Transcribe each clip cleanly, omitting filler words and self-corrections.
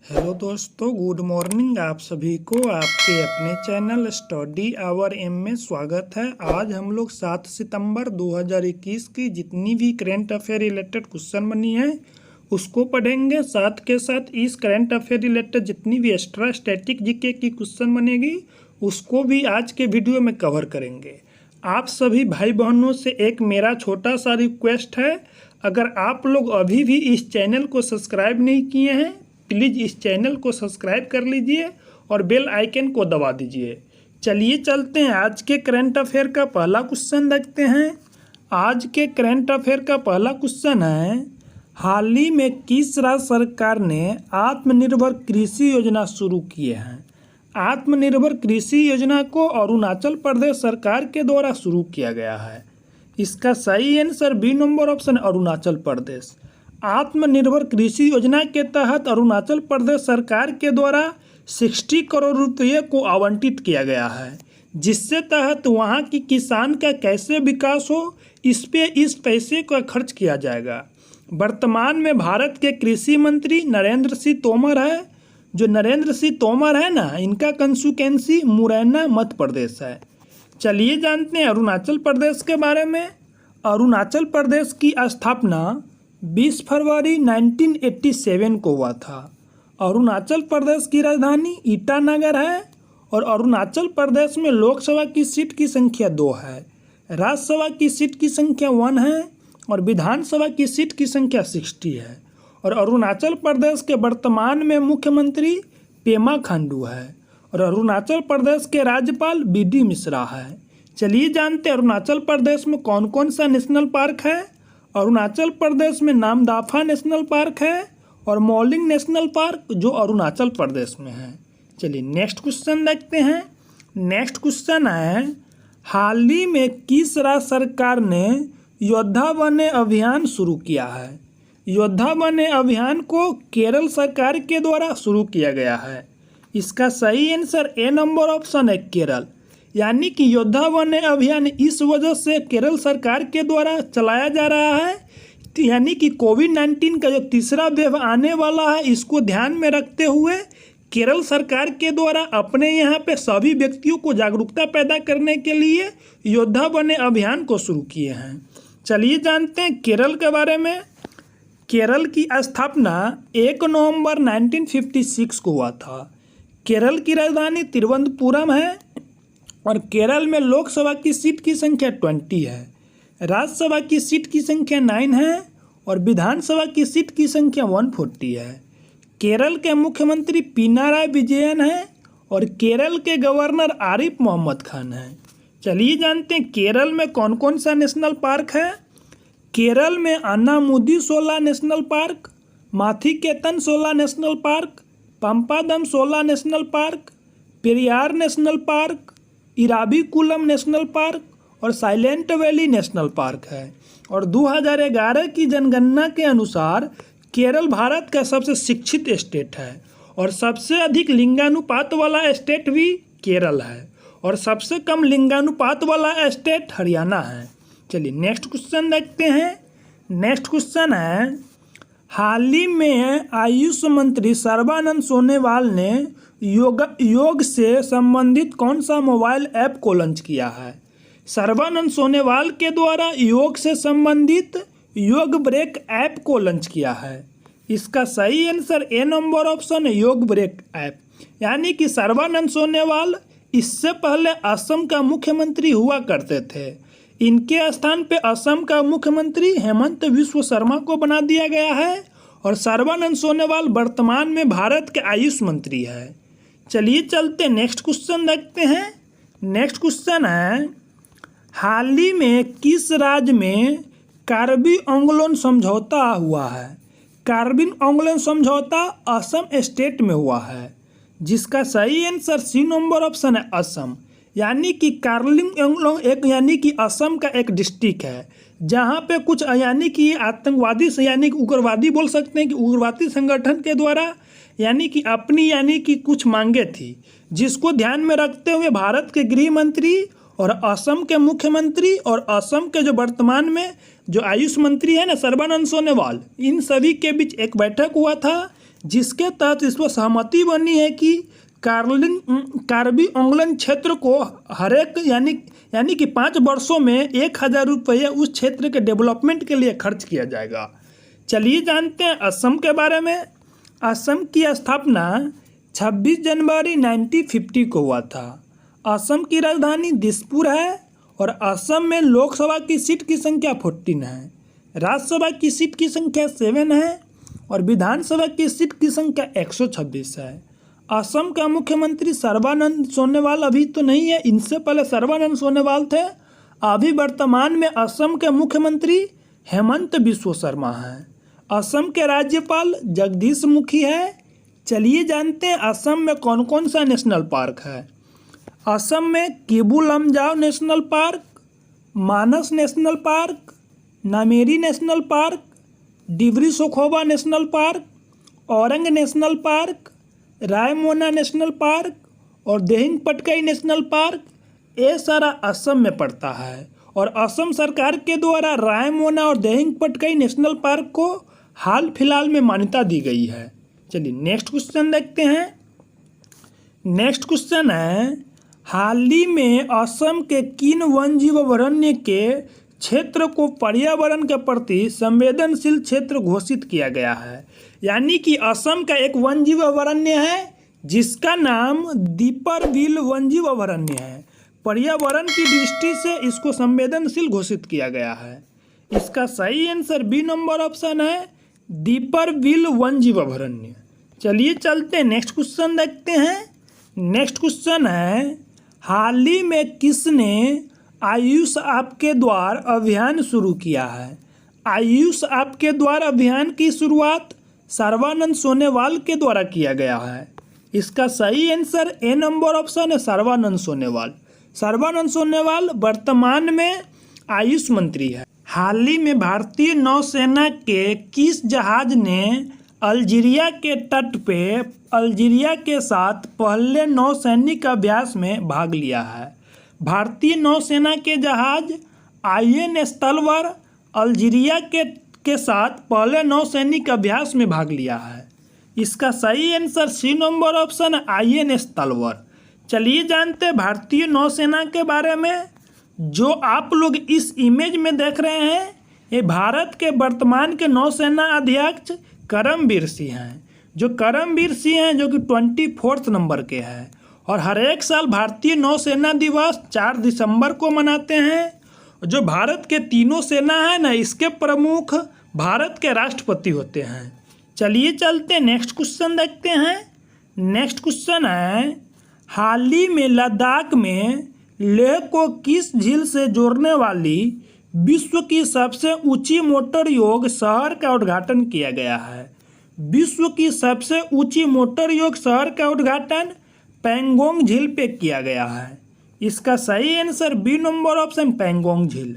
Hello दोस्तों, good morning. आप सभी को आपके अपने चैनल स्टडी आवर एम में स्वागत है। आज हम लोग 7 सितंबर 2021 की जितनी भी करंट अफेयर रिलेटेड क्वेश्चन बनी है उसको पढ़ेंगे। साथ के साथ इस करंट अफेयर रिलेटेड जितनी भी एक्स्ट्रा स्टैटिक जीके की क्वेश्चन बनेगी उसको भी आज के वीडियो में कवर करेंगे। आप सभी भाई बहनों से एक मेरा छोटा सा रिक्वेस्ट है, अगर आप लोग अभी भी इस चैनल को सब्सक्राइब नहीं किए हैं प्लीज़ इस चैनल को सब्सक्राइब कर लीजिए और बेल आइकन को दबा दीजिए। चलिए चलते हैं, आज के करंट अफेयर का पहला क्वेश्चन देखते हैं। आज के करंट अफेयर का पहला क्वेश्चन है, हाल ही में किस राज्य सरकार ने आत्मनिर्भर कृषि योजना शुरू की है? आत्मनिर्भर कृषि योजना को अरुणाचल प्रदेश सरकार के द्वारा शुरू किया गया है। इसका सही answer B number option Arunachal Pradesh. Atmanirbhar Krishi योजना के तहत अरुणाचल प्रदेश सरकार के द्वारा 60 करोड़ रुपये को आवंटित किया गया है, जिससे तहत वहां की किसान का कैसे विकास हो इस पैसे का खर्च किया जाएगा। वर्तमान में भारत के कृषि मंत्री नरेंद्र सिंह तोमर है। जो नरेंद्र सिंह तोमर है ना, इनका कंस्टिट्यूएंसी मुरैना मध्य प्रदेश है। चलिए जानते हैं अरुणाचल प्रदेश के बारे में। अरुणाचल प्रदेश की स्थापना 20 फरवरी 1987 को हुआ था। अरुणाचल प्रदेश की राजधानी ईटानगर है और अरुणाचल प्रदेश में लोकसभा की सीट की संख्या 2 है, राज्यसभा की सीट की संख्या 1 है और विधानसभा की सीट की संख्या 60 है। और अरुणाचल प्रदेश के वर्तमान में मुख्यमंत्री पेमा खांडू है और अरुणाचल प्रदेश के राज्यपाल बीडी मिश्रा है। चलिए जानते हैं अरुणाचल प्रदेश में कौन कौन सा नेशनल पार्क है। अरुणाचल प्रदेश में नामदाफा नेशनल पार्क है और मॉलिंग नेशनल पार्क जो अरुणाचल प्रदेश में है। चलिए नेक्स्ट क्वेश्चन देखते हैं। नेक्स्ट क्वेश्चन है, हाल ही में किस राज्य सरकार ने योद्धा बने अभियान शुरू किया है? योद्धा बने अभियान को केरल सरकार के द्वारा शुरू किया गया है। इसका सही आंसर ए नंबर ऑप्शन है केरल। यानी कि योद्धा बने अभियान इस वजह से केरल सरकार के द्वारा चलाया जा रहा है, यानी कि कोविड-19 का जो तीसरा वेव आने वाला है इसको ध्यान में रखते हुए केरल सरकार के द्वारा अपने यहाँ पे सभी व्यक्तियों को जागरूकता पैदा करने के लिए योद्धा बने अभियान को शुरू किए हैं। चलिए जानते हैं केरल के बारे में। केरल की स्थापना 1 नवंबर 1956 को हुआ था। केरल की राजधानी तिरुवनंतपुरम है और केरल में लोकसभा की सीट की संख्या 20 है, राज्यसभा की सीट की संख्या 9 है और विधानसभा की सीट की संख्या 140 है। केरल के मुख्यमंत्री पिनाराई विजयन है और केरल के गवर्नर आरिफ मोहम्मद खान है। चलिए जानते हैं केरल में कौन कौन सा नेशनल पार्क है। केरल में Anamudi 16 national park, Mathikettan 16 national park, Pampadum 16 national park, Periyar national park, Eravikulam national park और साइलेंट वैली नेशनल पार्क है। और 2011 की जनगणना के अनुसार केरल भारत का सबसे शिक्षित स्टेट है और सबसे अधिक लिंगानुपात वाला स्टेट भी केरल है और सबसे कम लिंगानुपात वाला स्टेट हरियाणा है। चलिए नेक्स्ट क्वेश्चन देखते हैं। नेक्स्ट क्वेश्चन है, हाल ही में आयुष मंत्री सर्बानंद सोनोवाल ने योग से संबंधित कौन सा मोबाइल ऐप को लॉन्च किया है? सर्बानंद सोनोवाल के द्वारा योग से संबंधित योग ब्रेक ऐप को लॉन्च किया है। इसका सही आंसर ए नंबर ऑप्शन योग ब्रेक ऐप। यानी कि सर्बानंद सोनोवाल इससे पहले असम का मुख्यमंत्री हुआ करते थे। इनके स्थान पे असम का मुख्यमंत्री हेमंत बिस्वा शर्मा को बना दिया गया है और सर्बानंद सोनोवाल वर्तमान में भारत के आयुष मंत्री है। चलिए चलते नेक्स्ट क्वेश्चन देखते हैं। नेक्स्ट क्वेश्चन है, हाल ही में किस राज्य में कार्बी आंगलोन समझौता हुआ है? कार्बी आंगलोन समझौता असम स्टेट में हुआ है, जिसका सही आंसर सी नंबर ऑप्शन है असम। यानी कि कार्बी आंगलोन एक यानी कि असम का एक डिस्ट्रिक्ट है जहाँ पे कुछ यानी कि आतंकवादी यानी कि उग्रवादी बोल सकते हैं कि उग्रवादी संगठन के द्वारा यानी कि कुछ मांगे थी, जिसको ध्यान में रखते हुए भारत के गृह मंत्री और असम के मुख्यमंत्री और असम के जो वर्तमान में जो आयुष मंत्री है ना सर्बानंद सोनोवाल, इन सभी के बीच एक बैठक हुआ था जिसके तहत इस पर सहमति बनी है कि कार्बी आंगलन क्षेत्र को हर एक यानी कि 5 वर्षों में 1,000 रुपये उस क्षेत्र के डेवलपमेंट के लिए खर्च किया जाएगा। चलिए जानते हैं असम के बारे में। असम की स्थापना 26 जनवरी 1950 को हुआ था। असम की राजधानी दिसपुर है और असम में लोकसभा की सीट की संख्या 14 है, राज्यसभा की सीट की संख्या 7 है और विधानसभा की सीट की संख्या 126 है। असम का मुख्यमंत्री सर्बानंद सोनोवाल अभी तो नहीं है, इनसे पहले सर्बानंद सोनोवाल थे। अभी वर्तमान में असम के मुख्यमंत्री हेमंत बिस्वा शर्मा हैं। असम के राज्यपाल जगदीश मुखी है। चलिए जानते हैं असम में कौन कौन सा नेशनल पार्क है। असम में Keibul Lamjao national park, Manas national park, Nameri national park, Dibru Saikhowa national park, Orang national park, Raimona national park और दिहिंग पटकाई नेशनल पार्क, ये सारा असम में पड़ता है। और असम सरकार के द्वारा रायमोना और दिहिंग पटकाई नेशनल पार्क को हाल फिलहाल में मान्यता दी गई है। चलिए नेक्स्ट क्वेश्चन देखते हैं। नेक्स्ट क्वेश्चन है, हाल ही में असम के किन वन जीव अभयारण्य के क्षेत्र को पर्यावरण के प्रति संवेदनशील क्षेत्र घोषित किया गया है। यानी कि असम का एक वन जीव अभयारण्य है जिसका नाम दीपरबिल वन जीव अभयारण्य है। पर्यावरण की दृष्टि से इसको संवेदनशील घोषित किया गया है। इसका सही आंसर बी नंबर ऑप्शन है, दीपरबिल वन जीव अभयारण्य। चलिए चलते नेक्स्ट क्वेश्चन देखते हैं। नेक्स्ट क्वेश्चन है, हाल ही में किसने आयुष आपके द्वार अभियान शुरू किया है। आयुष आपके द्वार अभियान की शुरुआत सर्बानंद सोनोवाल के द्वारा किया गया है। इसका सही आंसर ए नंबर ऑप्शन है, सर्बानंद सोनोवाल। सर्बानंद सोनोवाल वर्तमान में आयुष मंत्री है। हाल ही में भारतीय नौसेना के किस जहाज ने अल्जीरिया के तट पे अल्जीरिया के साथ पहले नौसैनिक अभ्यास में भाग लिया है। भारतीय नौसेना के जहाज INS तलवार अल्जीरिया के साथ पहले नौसैनिक अभ्यास में भाग लिया है। इसका सही आंसर सी नंबर ऑप्शन है, INS तलवार। चलिए जानते हैं भारतीय नौसेना के बारे में। जो आप लोग इस इमेज में देख रहे हैं, ये भारत के वर्तमान के नौसेना अध्यक्ष करमबीर सिंह हैं। जो करमबीर सिंह हैं जो कि 24 नंबर के हैं और हर एक साल भारतीय नौसेना दिवस 4 दिसंबर को मनाते हैं। जो भारत के तीनों सेना है ना, इसके प्रमुख भारत के राष्ट्रपति होते हैं। चलिए चलते नेक्स्ट क्वेश्चन देखते हैं। नेक्स्ट क्वेश्चन है, हाल ही में लद्दाख में लेह को किस झील से जोड़ने वाली विश्व की सबसे ऊंची मोटर योग शहर का उद्घाटन किया गया है। विश्व की सबसे ऊंची मोटर योग शहर का उद्घाटन पैंगोंग झील पे किया गया है। इसका सही answer B number option, Pangong झील।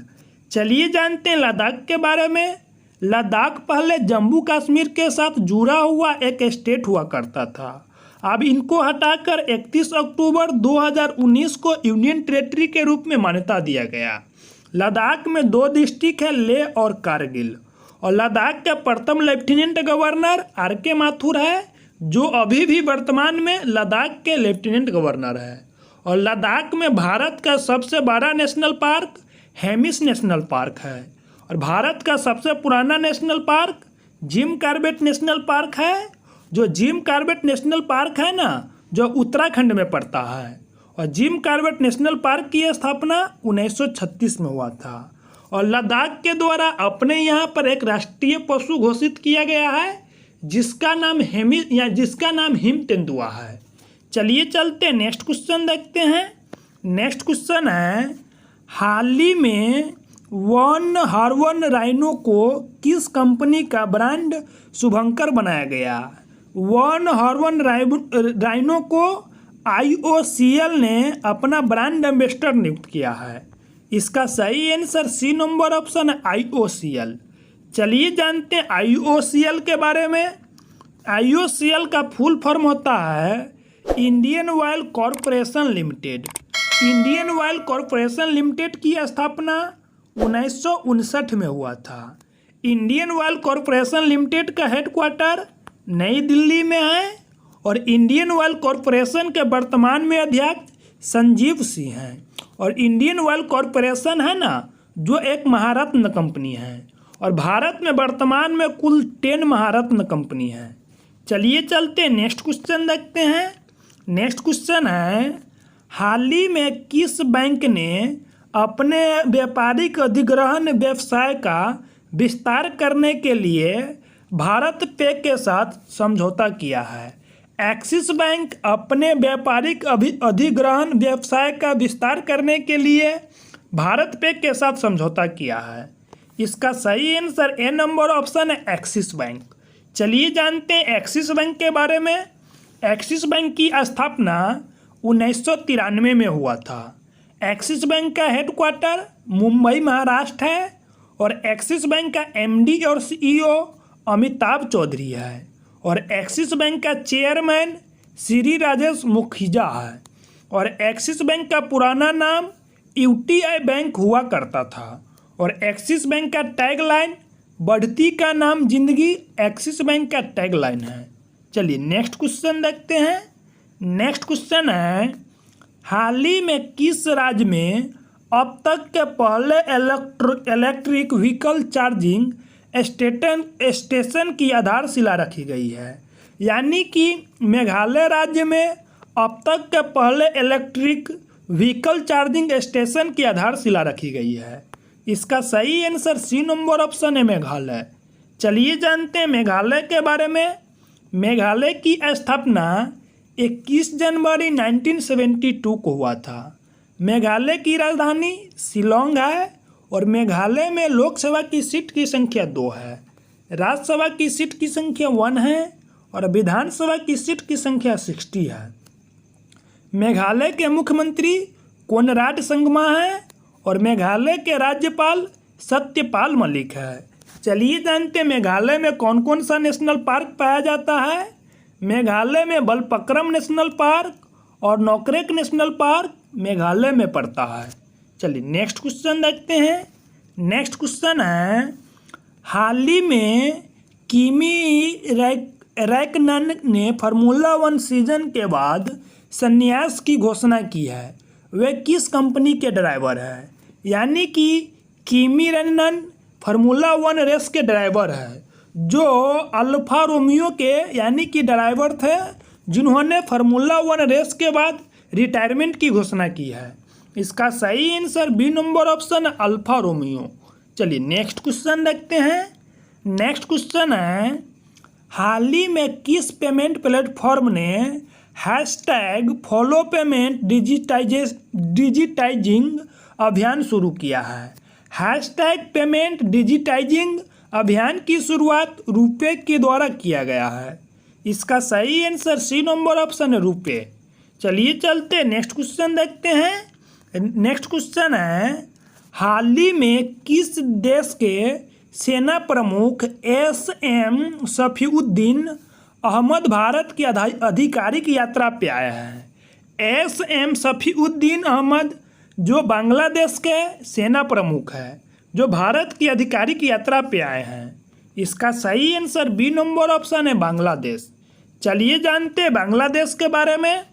चलिए जानते हैं लद्दाख के बारे में। लद्दाख पहले जम्मू कश्मीर के साथ जुड़ा हुआ एक स्टेट हुआ करता था। अब इनको हटाकर 31 अक्टूबर 2019 को यूनियन टेरिटरी के रूप में मान्यता दिया गया। लद्दाख में 2 डिस्ट्रिक्ट है, लेह और कारगिल। और लद्दाख के प्रथम लेफ्टिनेंट गवर्नर RK माथुर है, जो अभी भी वर्तमान में लद्दाख के लेफ्टिनेंट गवर्नर है। और लद्दाख में भारत का सबसे बड़ा national park Hemis national park है। और भारत का सबसे पुराना national park Jim Corbett national park है। जो जिम कॉर्बेट नेशनल पार्क है ना, जो उत्तराखंड में पड़ता है। और जिम कॉर्बेट नेशनल पार्क की स्थापना 1936 में हुआ था। और लद्दाख के द्वारा अपने यहाँ पर एक राष्ट्रीय पशु घोषित किया गया है जिसका नाम हिम तेंदुआ है। चलिए चलते नेक्स्ट क्वेश्चन देखते हैं। नेक्स्ट क्वेश्चन है, हाल ही में वन हार्वन राइनो को किस कंपनी का ब्रांड शुभंकर बनाया गया। वन हार्वन राइनो को IOCL ने अपना ब्रांड एम्बेसडर नियुक्त किया है। इसका सही आंसर सी नंबर ऑप्शन है, IOCL। चलिए जानते हैं IOCL के बारे में। IOCL का फुल फॉर्म होता है Indian oil corporation limited. Indian oil corporation limited की स्थापना 1959 में हुआ था। इंडियन ऑयल कॉरपोरेशन लिमिटेड का हेडक्वार्टर नई दिल्ली में हैं और इंडियन ऑयल कॉरपोरेशन के वर्तमान में अध्यक्ष संजीव सिंह हैं। और इंडियन ऑयल कॉरपोरेशन है ना, जो एक महारत्न कंपनी है, और भारत में वर्तमान में कुल 10 महारत्न कंपनी है। चलिए चलते नेक्स्ट क्वेश्चन देखते हैं। नेक्स्ट क्वेश्चन है, हाल ही में किस बैंक ने अपने व्यापारिक अधिग्रहण व्यवसाय का विस्तार करने के लिए भारत पे के साथ समझौता किया है? एक्सिस बैंक अपने व्यापारिक अधिग्रहण व्यवसाय का विस्तार करने के लिए भारत पे के साथ समझौता किया है। इसका सही आंसर ए नंबर ऑप्शन है, एक्सिस बैंक। चलिए जानते हैं एक्सिस बैंक के बारे में। एक्सिस बैंक की स्थापना 1993 में हुआ था। एक्सिस बैंक का हेडक्वार्टर मुंबई महाराष्ट्र है और एक्सिस बैंक का एमडी और सीईओ अमिताभ चौधरी है और एक्सिस बैंक का चेयरमैन श्री राजेश मुखिजा है। और एक्सिस बैंक का पुराना नाम यूटीआई बैंक हुआ करता था और एक्सिस बैंक का टैगलाइन बढ़ती का नाम जिंदगी एक्सिस बैंक का टैगलाइन है। चलिए नेक्स्ट क्वेश्चन देखते हैं। नेक्स्ट क्वेश्चन है, हाल ही में किस राज्य में अब तक के पहले इलेक्ट्रिक व्हीकल चार्जिंग स्टेशन की आधारशिला रखी गई है? यानी कि मेघालय राज्य में अब तक के पहले इलेक्ट्रिक व्हीकल चार्जिंग स्टेशन की आधारशिला रखी गई है। इसका सही आंसर सी नंबर ऑप्शन है, मेघालय। चलिए जानते हैं मेघालय के बारे में। मेघालय की स्थापना 21 जनवरी 1972 को हुआ था। मेघालय की राजधानी शिलोंग है और मेघालय में लोकसभा की सीट की संख्या 2 है, राज्यसभा की सीट की संख्या 1 है और विधानसभा की सीट की संख्या 60 है। मेघालय के मुख्यमंत्री कोनराड संगमा है और मेघालय के राज्यपाल सत्यपाल मलिक है। चलिए जानते हैं मेघालय में कौन कौन सा नेशनल पार्क पाया जाता है। मेघालय में बलपक्रम नेशनल पार्क और नोकरेक नेशनल पार्क मेघालय में पड़ता है। चलिए नेक्स्ट क्वेश्चन देखते हैं। नेक्स्ट क्वेश्चन है, हाल ही में किमी रैकनन ने फार्मूला 1 सीजन के बाद संन्यास की घोषणा की है। वे किस कंपनी के ड्राइवर हैं? यानी कि किमी रैकनन फार्मूला 1 रेस के ड्राइवर है, जो अल्फा रोमियो के यानी कि ड्राइवर थे, जिन्होंने फार्मूला 1 रेस के बाद रिटायरमेंट की घोषणा की है। इसका सही आंसर बी नंबर ऑप्शन है, अल्फा रोमियो। चलिए नेक्स्ट क्वेश्चन देखते हैं। नेक्स्ट क्वेश्चन है, हाल ही में किस पेमेंट प्लेटफॉर्म ने हैशटैग फॉलो पेमेंट डिजिटाइजिंग अभियान शुरू किया है? हैशटैग पेमेंट डिजिटाइजिंग अभियान की शुरुआत रुपे के द्वारा किया गया है। इसका सही आंसर सी नंबर ऑप्शन है, रुपे। चलिए चलते नेक्स्ट क्वेश्चन देखते हैं। नेक्स्ट क्वेश्चन है, हाल ही में किस देश के सेना प्रमुख एसएम सफीउद्दीन अहमद भारत की आधिकारिक यात्रा पे आए हैं? एसएम सफीउद्दीन अहमद जो बांग्लादेश के सेना प्रमुख है, जो भारत की आधिकारिक यात्रा पे आए हैं। इसका सही आंसर बी नंबर ऑप्शन है, बांग्लादेश। चलिए जानते हैं बांग्लादेश के बारे में।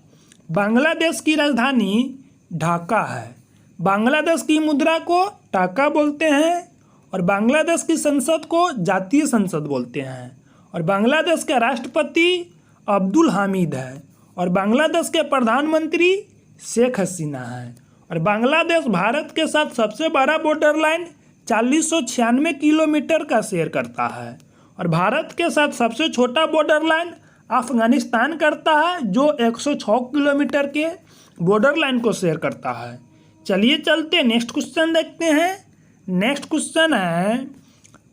बांग्लादेश की राजधानी ढाका है। बांग्लादेश की मुद्रा को टाका बोलते हैं और बांग्लादेश की संसद को जातीय संसद बोलते हैं और बांग्लादेश के राष्ट्रपति अब्दुल हामिद है और बांग्लादेश के प्रधानमंत्री शेख हसीना है। और बांग्लादेश भारत के साथ सबसे बड़ा बॉर्डर लाइन 4096 किलोमीटर का शेयर करता है और भारत के साथ सबसे छोटा बॉर्डर लाइन अफगानिस्तान करता है, जो 106 किलोमीटर के बॉर्डर लाइन को शेयर करता है। चलिए चलते नेक्स्ट क्वेश्चन देखते हैं। नेक्स्ट क्वेश्चन है,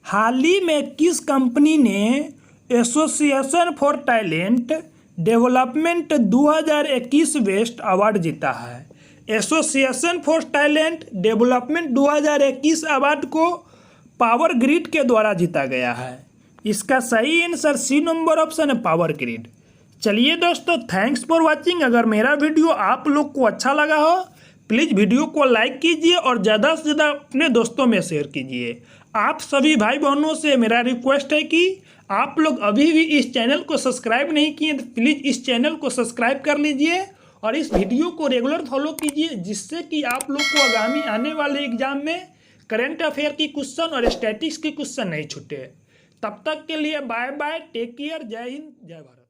हाल ही में किस कंपनी ने association for talent development 2021 best award जीता है? Association for talent development 2021 award को पावर ग्रिड के द्वारा जीता गया है। इसका सही आंसर सी नंबर ऑप्शन है, पावर ग्रिड। चलिए दोस्तों, थैंक्स फॉर वाचिंग। अगर मेरा वीडियो आप लोग को अच्छा लगा हो, प्लीज़ वीडियो को लाइक कीजिए और ज़्यादा से ज़्यादा अपने दोस्तों में शेयर कीजिए। आप सभी भाई बहनों से मेरा रिक्वेस्ट है कि आप लोग अभी भी इस चैनल को सब्सक्राइब नहीं किए तो प्लीज़ इस चैनल को सब्सक्राइब कर लीजिए और इस वीडियो को रेगुलर फॉलो कीजिए, जिससे कि आप लोग को आगामी आने वाले एग्जाम में करंट अफेयर की क्वेश्चन और स्टैटिक्स के क्वेश्चन नहीं छूटे। तब तक के लिए बाय बाय, टेक केयर, जय हिंद, जय भारत।